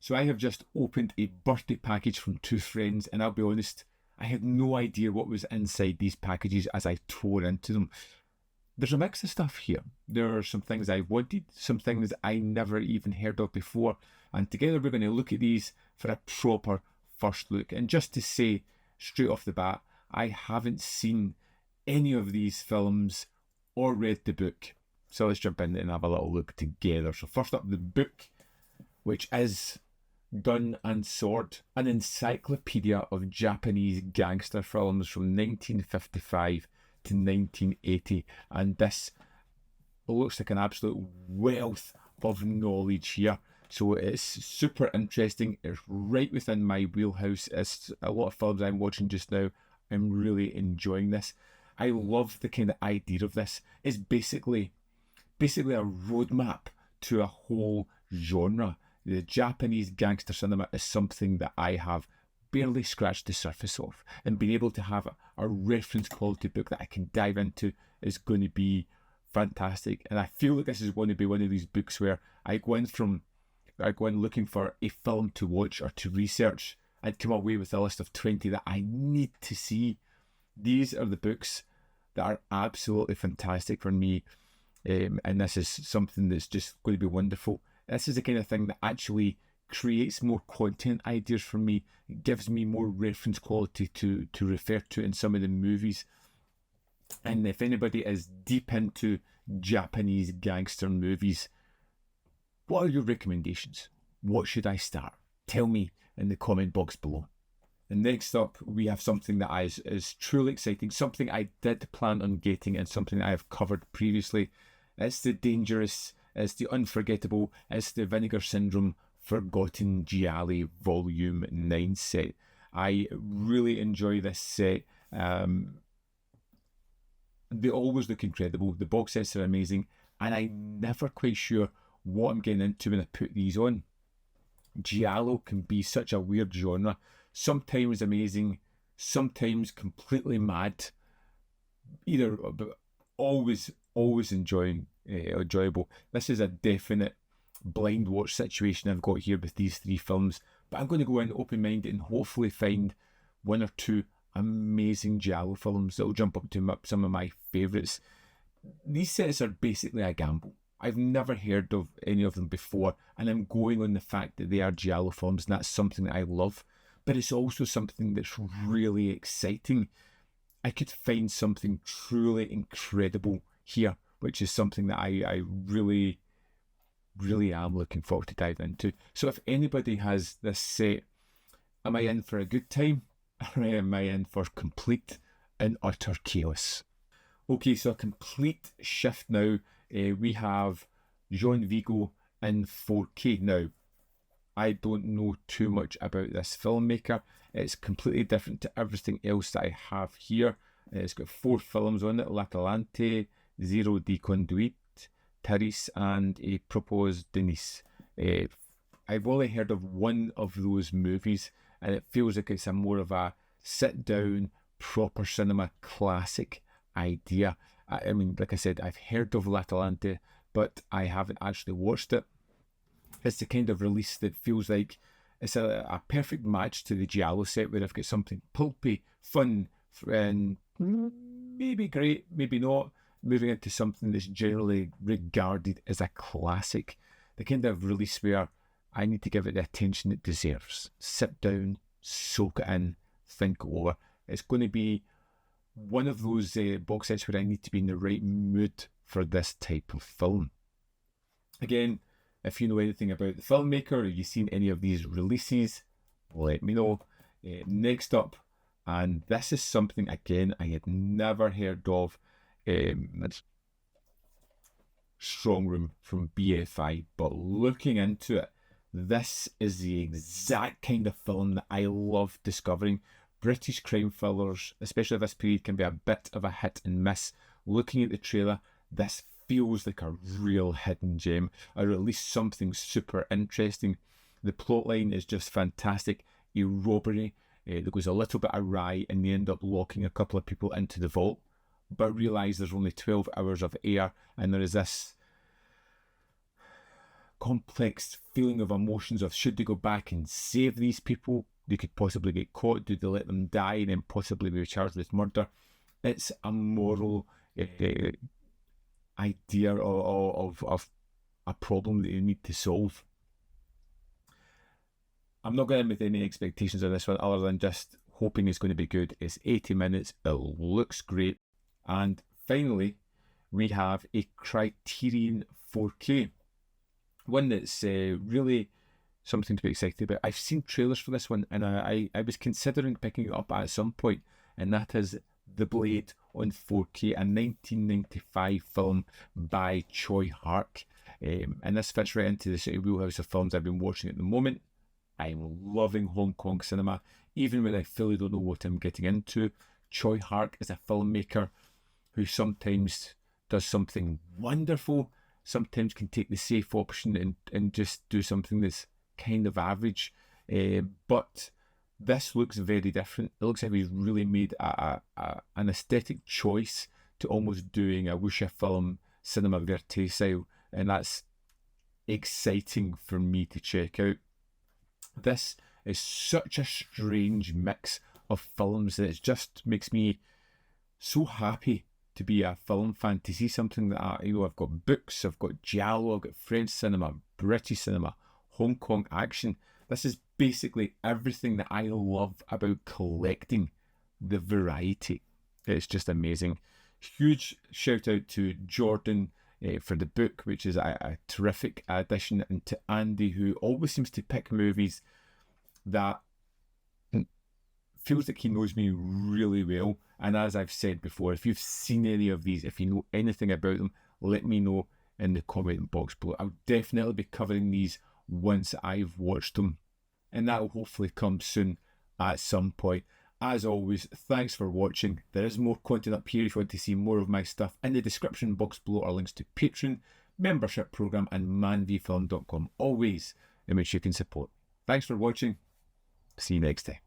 So I have just opened a birthday package from two friends, and I'll be honest, I had no idea what was inside these packages as I tore into them. There's a mix of stuff here. There are some things I wanted, some things I never even heard of before, and together we're going to look at these for a proper first look. And just to say straight off the bat, I haven't seen any of these films or read the book. So let's jump in and have a little look together. So first up, the book, which is Gun and Sword, an encyclopedia of Japanese gangster films from 1955 to 1980. And this looks like an absolute wealth of knowledge here. So it's super interesting. It's right within my wheelhouse. It's a lot of films I'm watching just now. I'm really enjoying this. I love the kind of idea of this. It's basically a roadmap to a whole genre. The Japanese gangster cinema is something that I have barely scratched the surface of, and being able to have a reference quality book that I can dive into is going to be fantastic. And I feel like this is going to be one of these books where I go in looking for a film to watch or to research. I'd come away with a list of 20 that I need to see. These are the books that are absolutely fantastic for me, and this is something that's just going to be wonderful. This is the kind of thing that actually creates more content ideas for me. It gives me more reference quality to refer to in some of the movies. And if anybody is deep into Japanese gangster movies, what are your recommendations? What should I start? Tell me in the comment box below. And next up, we have something that is truly exciting, something I did plan on getting and something I have covered previously. It's the dangerous, it's the unforgettable, it's the Vinegar Syndrome Forgotten Gialli Volume 9 set. I really enjoy this set. They always look incredible. The box sets are amazing, and I'm never quite sure what I'm getting into when I put these on. Giallo can be such a weird genre. Sometimes amazing, sometimes completely mad. Either, but always enjoyable. This is a definite blind watch situation I've got here with these three films, but I'm going to go in open-minded and hopefully find one or two amazing Giallo films that will jump up to some of my favourites. These sets are basically a gamble. I've never heard of any of them before, and I'm going on the fact that they are Giallo films, and that's something that I love. But it's also something that's really exciting. I could find something truly incredible here, which is something that I really am looking forward to dive into. So if anybody has this set, am I in for a good time, or am I in for complete and utter chaos? Okay, so a complete shift now. We have Vigo in 4K. Now, I don't know too much about this filmmaker. It's completely different to everything else that I have here. It's got 4 films on it: L'Atalante, Zero di Conduite, Therese, and A Propos Denise. I've only heard of one of those movies, and it feels like it's a more of a sit-down, proper cinema classic idea. I mean, like I said, I've heard of L'Atalante, but I haven't actually watched it. It's the kind of release that feels like it's a perfect match to the Giallo set, where I've got something pulpy, fun, and maybe great, maybe not, moving into something that's generally regarded as a classic. The kind of release where I need to give it the attention it deserves. Sit down, soak it in, think it over. It's going to be one of those box sets where I need to be in the right mood for this type of film. Again, if you know anything about the filmmaker, or you've seen any of these releases, let me know. Next up, and this is something, again, I had never heard of. It's Strongroom from BFI, but looking into it, this is the exact kind of film that I love discovering. British crime thrillers, especially this period, can be a bit of a hit and miss. Looking at the trailer, this feels like a real hidden gem, or at least something super interesting. The plotline is just fantastic. A robbery that goes a little bit awry, and they end up locking a couple of people into the vault, but realise there's only 12 hours of air, and there is this complex feeling of emotions of should they go back and save these people? They could possibly get caught. Do they let them die and then possibly be charged with murder? It's a moral idea of a problem that you need to solve. I'm not going in with any expectations on this one other than just hoping it's going to be good. It's 80 minutes. It looks great. And finally, we have a Criterion 4K. One that's really something to be excited about. I've seen trailers for this one and I was considering picking it up at some point, and that is The Blade on 4K, a 1995 film by Choi Hark. And this fits right into the sort of wheelhouse of films I've been watching at the moment. I'm loving Hong Kong cinema, even when I fully don't know what I'm getting into. Choi Hark is a filmmaker who sometimes does something wonderful, sometimes can take the safe option and just do something that's kind of average. But this looks very different. It looks like he's really made an aesthetic choice to almost doing a wuxia film, cinema verite style, and that's exciting for me to check out. This is such a strange mix of films that it just makes me so happy to be a film fan, to see something that I've got books, I've got Giallo, I've got French cinema, British cinema, Hong Kong action. This is basically everything that I love about collecting, the variety. It's just amazing. Huge shout out to Jordan for the book, which is a terrific addition, and to Andy, who always seems to pick movies that feels like he knows me really well. And as I've said before, if you've seen any of these, if you know anything about them, let me know in the comment box below. I'll definitely be covering these once I've watched them, and that will hopefully come soon at some point. As always, thanks for watching. There is more content up here if you want to see more of my stuff. In the description box below are links to Patreon, membership program, and manvfilm.com, always in which you can support. Thanks for watching. See you next time.